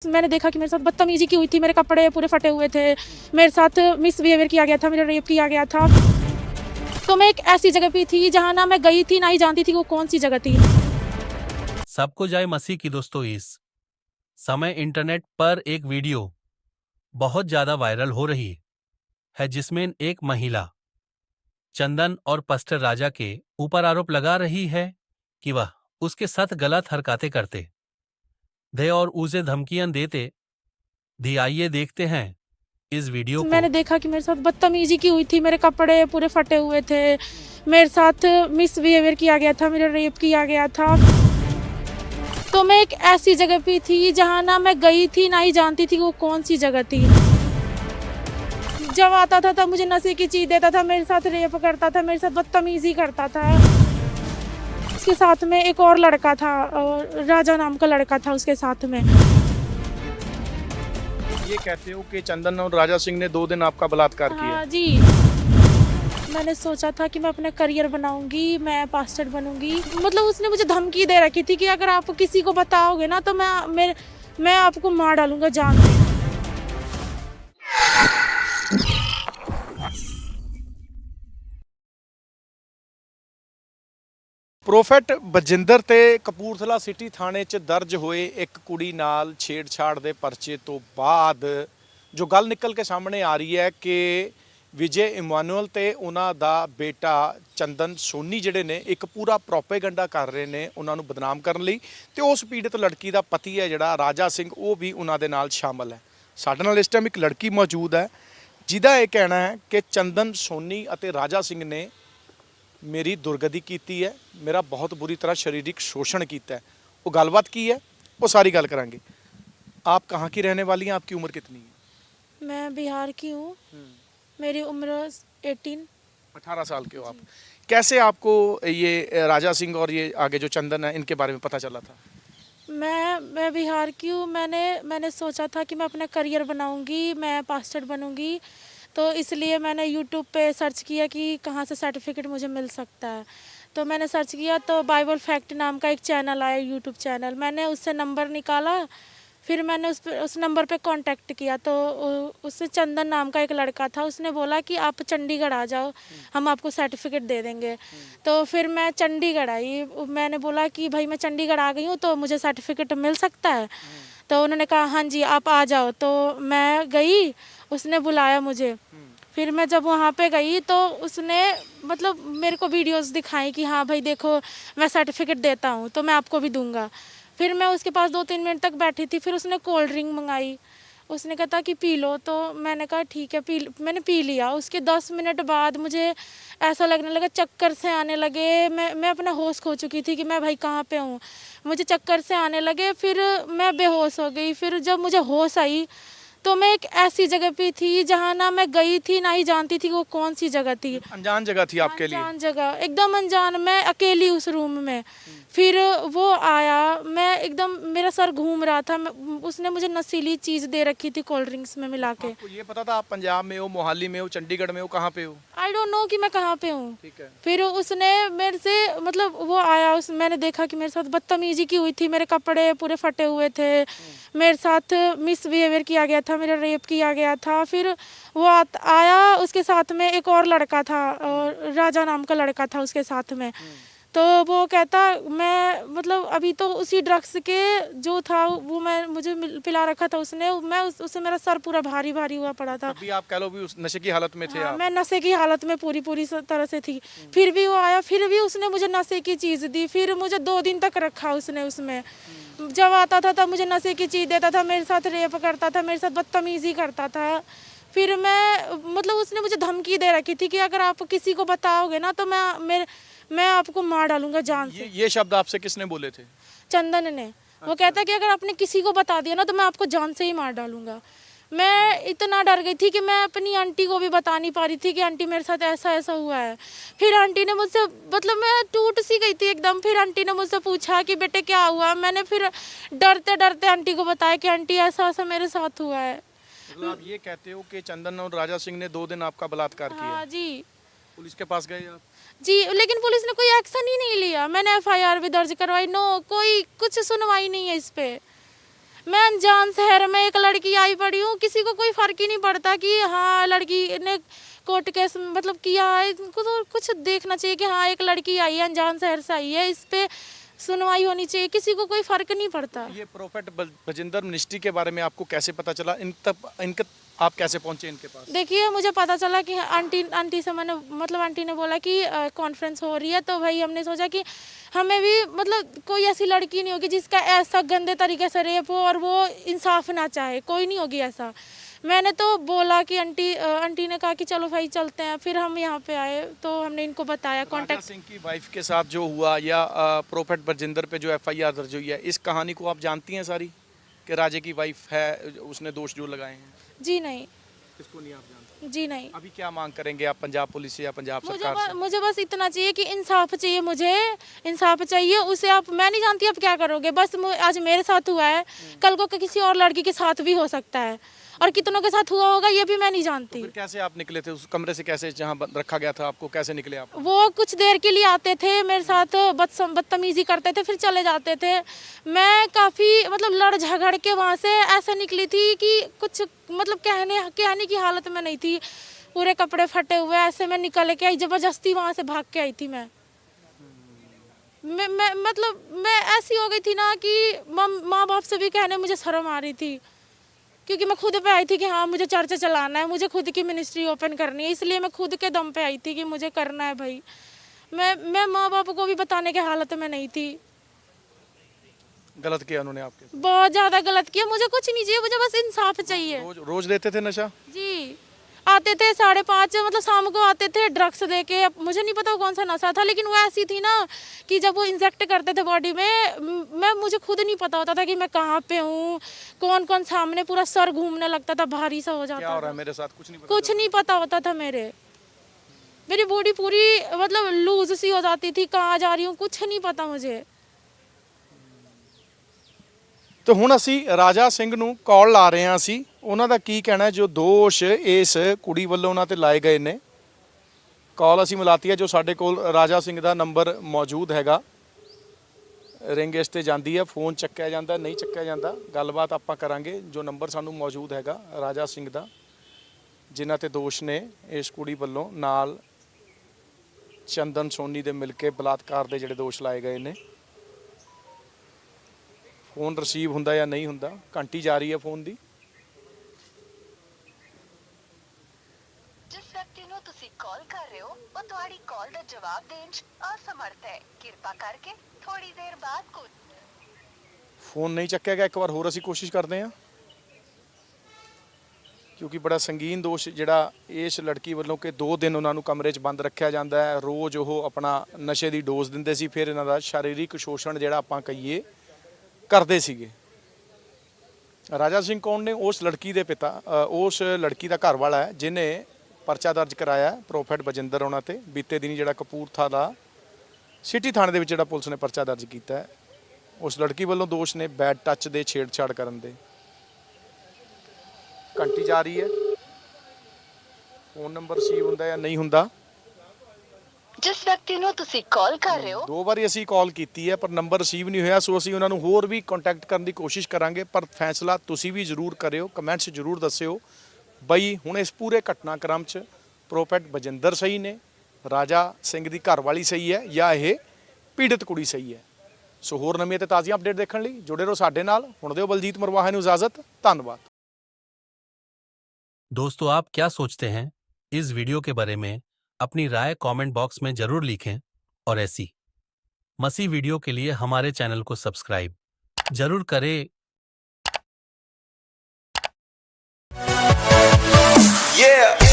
मैंने देखा कि मेरे साथ बदतमीजी की हुई थी, मेरे कपड़े पूरे फटे हुए थे, मेरे साथ मिसबिहेवियर किया गया था, मेरा रेप किया गया था। तो मैं एक ऐसी जगह पे थी जहाँ ना मैं गई थी ना ही जानती थी वो कौन सी जगह थी। सबको जाए मसीह की दोस्तों। इस समय इंटरनेट पर एक वीडियो बहुत ज्यादा वायरल हो रही है जिसमें एक महिला चंदन और पास्टर राजा के ऊपर आरोप लगा रही है कि वह उसके साथ गलत हरकतें करते थे और उसे धमकियां देते दी। आइए देखते हैं इस वीडियो को। मैंने देखा कि मेरे साथ बदतमीजी की हुई थी, मेरे कपड़े पूरे फटे हुए थे, मेरे साथ मिसबिहेवियर किया गया था, मेरा रेप किया गया था। तो मैं एक ऐसी जगह पे थी जहाँ ना मैं गई थी ना ही जानती थी वो कौन सी जगह थी। जब आता था तब मुझे नशे की चीज देता था, मेरे साथ रेप करता था, मेरे साथ बदतमीजी करता था। उसके साथ में एक और लड़का था, राजा नाम का लड़का था उसके साथ में। ये कहते हो कि चंदन और राजा सिंह ने 2 दिन आपका बलात्कार किया। हाँ जी। मैंने सोचा था कि मैं अपना करियर बनाऊंगी, मैं पास्टर बनूंगी। मतलब उसने मुझे धमकी दे रखी थी कि अगर आप किसी को बताओगे ना तो मैं आपको मार डालूंगा जान से। ਪ੍ਰੋਫੈਟ ਬਜਿੰਦਰ ਤੇ ਕਪੂਰਥਲਾ ਸਿਟੀ ਥਾਣੇ 'ਚ ਦਰਜ ਹੋਏ ਇੱਕ ਕੁੜੀ ਨਾਲ ਛੇੜਛਾੜ ਦੇ ਪਰਚੇ ਤੋਂ ਬਾਅਦ ਜੋ ਗੱਲ ਨਿਕਲ ਕੇ ਸਾਹਮਣੇ ਆ ਰਹੀ ਹੈ ਕਿ ਵਿਜੇ ਇਮਾਨੂਅਲ ਤੇ ਉਹਨਾਂ ਦਾ ਬੇਟਾ ਚੰਦਨ ਸੋਨੀ ਜਿਹੜੇ ਨੇ ਇੱਕ ਪੂਰਾ ਪ੍ਰੋਪੇਗੈਂਡਾ ਕਰ ਰਹੇ ਨੇ ਉਹਨਾਂ ਨੂੰ ਬਦਨਾਮ ਕਰਨ ਲਈ ਤੇ ਉਸ ਪੀੜਤ ਲੜਕੀ ਦਾ ਪਤੀ ਹੈ ਜਿਹੜਾ ਰਾਜਾ ਸਿੰਘ ਉਹ ਵੀ ਉਹਨਾਂ ਦੇ ਨਾਲ ਸ਼ਾਮਲ ਹੈ। ਸਾਡੇ ਨਾਲ ਇਸ ਟਾਈਮ ਇੱਕ ਲੜਕੀ ਮੌਜੂਦ ਹੈ ਜਿਹਦਾ ਇਹ ਕਹਿਣਾ ਹੈ ਕਿ ਚੰਦਨ ਸੋਨੀ ਅਤੇ ਰਾਜਾ ਸਿੰਘ ਨੇ मेरी दुर्गति की है, मेरा बहुत बुरी तरह शारीरिक शोषण किया है। वो गलबात की है, वो सारी गल करांगे। आप कहाँ की रहने वाली हैं, आपकी उम्र कितनी है? मैं बिहार की हूँ, मेरी उम्र 18 साल के हो आप। कैसे आपको ये राजा सिंह और ये आगे जो चंदन है इनके बारे में पता चला था? मैं बिहार की हूँ। मैंने सोचा था कि मैं अपना करियर बनाऊंगी, मैं पास्टर बनूंगी। तो इसलिए मैंने यूट्यूब पे सर्च किया कि कहाँ से सर्टिफिकेट मुझे मिल सकता है। तो मैंने सर्च किया तो बाइबल फैक्ट नाम का एक चैनल आया, यूट्यूब चैनल। मैंने उससे नंबर निकाला, फिर मैंने उस नंबर पे कांटेक्ट किया तो उससे चंदन नाम का एक लड़का था, उसने बोला कि आप चंडीगढ़ आ जाओ, हम आपको सर्टिफिकेट दे देंगे। तो फिर मैं चंडीगढ़ आई। मैंने बोला कि भाई मैं चंडीगढ़ आ गई हूँ तो मुझे सर्टिफिकेट मिल सकता है। तो उन्होंने कहा हाँ जी आप आ जाओ। तो मैं गई, उसने बुलाया मुझे। फिर मैं जब वहाँ पे गई तो उसने मतलब मेरे को वीडियोस दिखाई कि हाँ भाई देखो मैं सर्टिफिकेट देता हूँ तो मैं आपको भी दूंगा। फिर मैं उसके पास 2-3 मिनट तक बैठी थी, फिर उसने कोल्ड ड्रिंक मंगाई, उसने कहा कि पी लो। तो मैंने कहा ठीक है मैंने पी लिया। उसके 10 मिनट बाद मुझे ऐसा लगने लगा, चक्कर से आने लगे। मैं अपना होश खो चुकी थी कि मैं भाई कहाँ पे हूँ। मुझे चक्कर से आने लगे, फिर मैं बेहोश हो गई। फिर जब मुझे होश आई तो मैं एक ऐसी जगह पे थी जहाँ ना मैं गई थी ना ही जानती थी वो कौन सी जगह थी। अनजान जगह थी आपके लिए? अनजान जगह, एकदम अनजान, मैं अकेली उस रूम में। फिर वो आया, मैं एकदम मेरा सर घूम रहा था। उसने मुझे नशीली चीज़ दे रखी थी कोल्ड ड्रिंक्स में मिला के। आपको ये पता था आप पंजाब में हो, मोहाली में हो, चंडीगढ़ में हो, कहाँ पे हो? आई डोंट नो कि मैं कहाँ पे हूँ। ठीक है। फिर उसने मेरे से मतलब वो आया, मैंने देखा कि मेरे साथ बदतमीजी की हुई थी, मेरे कपड़े पूरे फटे हुए थे, मेरे साथ मिसबिहेवियर किया गया था, मेरा रेप किया गया था। फिर वो आया, उसके साथ में एक और लड़का था, राजा नाम का लड़का था उसके साथ में। तो वो कहता मैं मतलब अभी तो उसी ड्रग्स के जो था वो मुझे पिला रखा था उसने। उससे मेरा सर पूरा भारी भारी हुआ पड़ा था। अभी आप कह लो भी उस नशे की हालत में थे हाँ, आप? मैं नशे की हालत में पूरी तरह से थी। फिर भी वो आया, फिर भी उसने मुझे नशे की चीज़ दी। फिर मुझे 2 दिन तक रखा उसने उसमें। जब आता था तब मुझे नशे की चीज़ देता था, मेरे साथ रेप करता था, मेरे साथ बदतमीजी करता था। फिर मतलब उसने मुझे धमकी दे रखी थी कि अगर आप किसी को बताओगे ना तो मैं आपको मार डालूंगा जान से। ये शब्द आपसे किसने बोले थे? चंदन ने। वो कहता कि अगर आपने किसी को बता दिया ना तो मैं आपको जान से ही मार डालूंगा। मैं इतना डर गई थी कि मैं अपनी आंटी को भी बता नहीं पा रही थी कि आंटी मेरे साथ ऐसा ऐसा हुआ है। फिर आंटी ने मुझसे मतलब मैं टूट सी गई थी एकदम। फिर आंटी ने मुझसे पूछा कि बेटे क्या हुआ। मैंने फिर डरते डरते आंटी को बताया कि आंटी ऐसा ऐसा मेरे साथ हुआ है। मतलब आप ये कहते हो कि चंदन और राजा सिंह ने 2 दिन आपका बलात्कार किया? हाँ जी। पुलिस के पास गए आप? जी, लेकिन पुलिस ने कोई एक्शन ही नहीं लिया। मैंने FIR भी दर्ज करवाई, नो कोई कुछ सुनवाई नहीं है इस पे। मैं अनजान शहर में एक लड़की आई पड़ी हूँ, किसी को कोई फर्क ही नहीं पड़ता कि हाँ लड़की ने कोर्ट केस मतलब किया है। इनको तो कुछ देखना चाहिए कि हाँ एक लड़की आई है, अनजान शहर से आई है, इस पे सुनवाई होनी चाहिए, किसी को कोई फर्क नहीं पड़ता। ये प्रोफेट बजिंदर मिनिस्ट्री के बारे में आपको कैसे पता चला? इनका आप कैसे पहुंचे इनके पास? देखिए मुझे पता चला कि आंटी से मैंने मतलब आंटी ने बोला कि कॉन्फ्रेंस हो रही है, तो भाई हमने सोचा कि हमें भी मतलब कोई ऐसी लड़की नहीं होगी जिसका ऐसा गंदे तरीके से रेप हो और वो इंसाफ ना चाहे, कोई नहीं होगी ऐसा। मैंने तो बोला कि आंटी ने कहा कि चलो भाई चलते हैं, फिर हम यहाँ पे आए तो हमने इनको बताया राजा कांटेक्ट। सिंह की वाइफ के साथ जो हुआ या प्रोफेट बजिंदर पे जो एफआईआर दर्ज हुई है, इस कहानी को आप जानती हैं सारी कि राजे की वाइफ है, उसने दोष जो लगाए हैं? जी नहीं। इसको नहीं आप जानते? जी नहीं। अभी क्या मांग करेंगे आप पंजाब पुलिस से या पंजाब सरकार से? मुझे बस इतना चाहिए कि इंसाफ चाहिए, मुझे इंसाफ चाहिए। उसे आप, मैं नहीं जानती आप क्या करोगे, बस आज मेरे साथ हुआ है, कल को किसी और लड़की के साथ भी हो सकता है, और कितनों के साथ हुआ होगा ये भी मैं नहीं जानती। फिर कैसे आप निकले थे उस कमरे से? कैसे जहाँ रखा गया था आपको, कैसे निकले आप? वो कुछ देर के लिए आते थे मेरे साथ, बदतमीजी करते थे, फिर चले जाते थे। मैं काफ़ी मतलब लड़ झगड़ के वहाँ से ऐसे निकली थी कि कुछ मतलब कहने की हालत में नहीं थी, पूरे कपड़े फटे हुए ऐसे मैं निकल के आई, ज़बरदस्ती वहाँ से भाग के आई थी मैं मतलब मैं ऐसी हो गई थी ना कि माँ बाप से भी कहने मुझे शर्म आ रही थी, क्योंकि मैं खुद पे आई थी कि हाँ मुझे चर्चा चलाना है, मुझे खुद की मिनिस्ट्री ओपन करनी है, इसलिए मैं खुद के दम पे आई थी कि मुझे करना है भाई। मैं माँ बाप को भी बताने के हालत में नहीं थी। गलत किया उन्होंने आपके साथ? बहुत ज़्यादा गलत किया। मुझे कुछ नहीं चाहिए, मुझे बस इंसाफ चाहिए। रोज देते थे नशा? जी आते थे 5:30 मतलब शाम को आते थे ड्रग्स दे के। अब मुझे नहीं पता वो कौन सा नशा था, लेकिन वो ऐसी थी ना कि जब वो इंजेक्ट करते थे बॉडी में, मुझे खुद नहीं पता होता था कि मैं कहाँ पे हूँ, कौन कौन सामने, पूरा सर घूमने लगता था, भारी सा हो जाता क्या हो रहा था। है मेरे साथ? कुछ नहीं पता होता था। मेरी बॉडी पूरी मतलब लूज सी हो जाती थी, कहाँ जा रही हूँ कुछ नहीं पता मुझे। तो ਹੁਣ ਅਸੀਂ ਰਾਜਾ ਸਿੰਘ ਨੂੰ ਕਾਲ ਲਾ ਰਹੇ ਹਾਂ। ਅਸੀਂ ਉਹਨਾਂ ਦਾ ਕੀ ਕਹਿਣਾ ਜੋ ਦੋਸ਼ ਇਸ ਕੁੜੀ ਵੱਲੋਂ ਉਹਨਾਂ ਤੇ ਲਾਏ ਗਏ ਨੇ। ਕਾਲ ਅਸੀਂ ਮਿਲਾਤੀ ਹੈ, ਜੋ ਸਾਡੇ ਕੋਲ ਰਾਜਾ ਸਿੰਘ ਦਾ ਨੰਬਰ ਮੌਜੂਦ ਹੈਗਾ, ਰਿੰਗ ਇਸ ਤੇ ਜਾਂਦੀ ਹੈ, ਫੋਨ ਚੱਕਿਆ ਜਾਂਦਾ ਨਹੀਂ ਚੱਕਿਆ ਜਾਂਦਾ, ਗੱਲਬਾਤ ਆਪਾਂ ਕਰਾਂਗੇ। ਜੋ ਨੰਬਰ ਸਾਨੂੰ ਮੌਜੂਦ ਹੈਗਾ ਰਾਜਾ ਸਿੰਘ ਦਾ, ਜਿਨ੍ਹਾਂ ਤੇ ਦੋਸ਼ ਨੇ ਇਸ ਕੁੜੀ ਵੱਲੋਂ ਨਾਲ ਚੰਦਨ ਸੋਨੀ ਦੇ ਮਿਲ ਕੇ ਬਲਾਤਕਾਰ ਦੇ ਜਿਹੜੇ ਦੋਸ਼ ਲਾਏ ਗਏ ਨੇ। ਫੋਨ ਰਿਸੀਵ ਹੁੰਦਾ ਜਾਂ ਨਹੀਂ ਹੁੰਦਾ, ਘੰਟੀ ਜਾ ਰਹੀ ਹੈ ਫੋਨ ਦੀ। ਜਿਸ ਵਿਅਕਤੀ ਨੂੰ ਤੁਸੀਂ ਕਾਲ ਕਰ ਰਹੇ ਹੋ ਉਹ ਤੁਹਾਡੀ ਕਾਲ ਦਾ ਜਵਾਬ ਦੇਣ 'ਚ ਅਸਮਰਥ ਹੈ। ਕਿਰਪਾ ਕਰਕੇ ਥੋੜੀ ਦੇਰ ਬਾਅਦ ਕੁਝ ਫੋਨ ਨਹੀਂ ਚੱਕਿਆ ਗਿਆ। ਇੱਕ ਵਾਰ ਹੋਰ ਅਸੀਂ ਕੋਸ਼ਿਸ਼ ਕਰਦੇ ਹਾਂ, ਕਿਉਂਕਿ ਬੜਾ ਸੰਗੀਨ ਦੋਸ਼ ਜਿਹੜਾ ਇਸ ਲੜਕੀ ਵੱਲੋਂ ਕਿ 2 ਦਿਨ ਉਹਨਾਂ ਨੂੰ ਕਮਰੇ 'ਚ ਬੰਦ ਰੱਖਿਆ ਜਾਂਦਾ ਹੈ, ਰੋਜ਼ ਉਹ ਆਪਣਾ ਨਸ਼ੇ ਦੀ ਡੋਜ਼ ਦਿੰਦੇ ਸੀ, ਫਿਰ ਇਹਨਾਂ ਦਾ ਸਰੀਰਕ ਸ਼ੋਸ਼ਣ ਜਿਹੜਾ ਆਪਾਂ ਕਹੀਏ ਕਰਦੇ ਸੀਗੇ। ਰਾਜਾ ਸਿੰਘ ਕੌਣ ਨੇ? ਉਸ ਲੜਕੀ ਦੇ ਪਿਤਾ, ਉਸ ਲੜਕੀ ਦਾ ਘਰ ਵਾਲਾ ਹੈ ਜਿਹਨੇ ਪਰਚਾ ਦਰਜ ਕਰਾਇਆ ਪ੍ਰੋਫੈਟ ਬਜਿੰਦਰ ਉਹਨਾਂ ਤੇ ਬੀਤੇ ਦਿਨੀ, ਜਿਹੜਾ ਕਪੂਰਥਲਾ ਸਿਟੀ ਥਾਣੇ ਦੇ ਵਿੱਚ ਜਿਹੜਾ ਪੁਲਿਸ ਨੇ ਪਰਚਾ ਦਰਜ ਕੀਤਾ ਹੈ। ਉਸ ਲੜਕੀ ਵੱਲੋਂ ਦੋਸ਼ ਨੇ ਬੈਡ ਟੱਚ ਦੇ, ਛੇੜਛਾੜ ਕਰਨ ਦੇ। ਘੰਟੀ ਜਾ ਰਹੀ ਹੈ, ਫੋਨ ਨੰਬਰ ਰਿਸੀਵ ਹੁੰਦਾ ਜਾਂ ਨਹੀਂ ਹੁੰਦਾ। ਜਿਸ ਵਿਅਕਤੀ ਨੂੰ ਤੁਸੀਂ ਕਾਲ ਕਰ ਰਹੇ ਹੋ 2 ਵਾਰੀ ਅਸੀਂ ਕਾਲ ਕੀਤੀ ਹੈ ਪਰ ਨੰਬਰ ਰਿਸੀਵ ਨਹੀਂ ਹੋਇਆ, ਸੋ ਅਸੀਂ ਉਹਨਾਂ ਨੂੰ ਹੋਰ ਵੀ ਕੰਟੈਕਟ ਕਰਨ ਦੀ ਕੋਸ਼ਿਸ਼ ਕਰਾਂਗੇ, ਪਰ ਫੈਸਲਾ ਤੁਸੀਂ ਵੀ ਜ਼ਰੂਰ ਕਰਿਓ, ਕਮੈਂਟਸ ਜ਼ਰੂਰ ਦੱਸਿਓ ਬਈ ਹੁਣ ਇਸ ਪੂਰੇ ਘਟਨਾਕ੍ਰਮ 'ਚ ਪ੍ਰੋਫੈਟ ਬਜਿੰਦਰ ਸਹੀ ਨੇ, ਰਾਜਾ ਸਿੰਘ ਦੀ ਘਰਵਾਲੀ ਸਹੀ ਹੈ ਜਾਂ ਇਹ ਪੀੜਤ ਕੁੜੀ ਸਹੀ ਹੈ। ਸੋ ਹੋਰ ਨਵੀਆਂ ਤੇ ਤਾਜ਼ੀਆਂ ਅਪਡੇਟ ਦੇਖਣ ਲਈ ਜੁੜੇ ਰਹੋ ਸਾਡੇ ਨਾਲ। ਹੁਣ ਦਿਓ ਬਲਜੀਤ ਮਰਵਾਹਾ ਨੂੰ ਇਜਾਜ਼ਤ। ਧੰਨਵਾਦ। दोस्तों, आप क्या सोचते हैं इस वीडियो के बारे में? अपनी राय कमेंट बॉक्स में जरूर लिखें और ऐसी मसीह वीडियो के लिए हमारे चैनल को सब्सक्राइब जरूर करें। Yeah.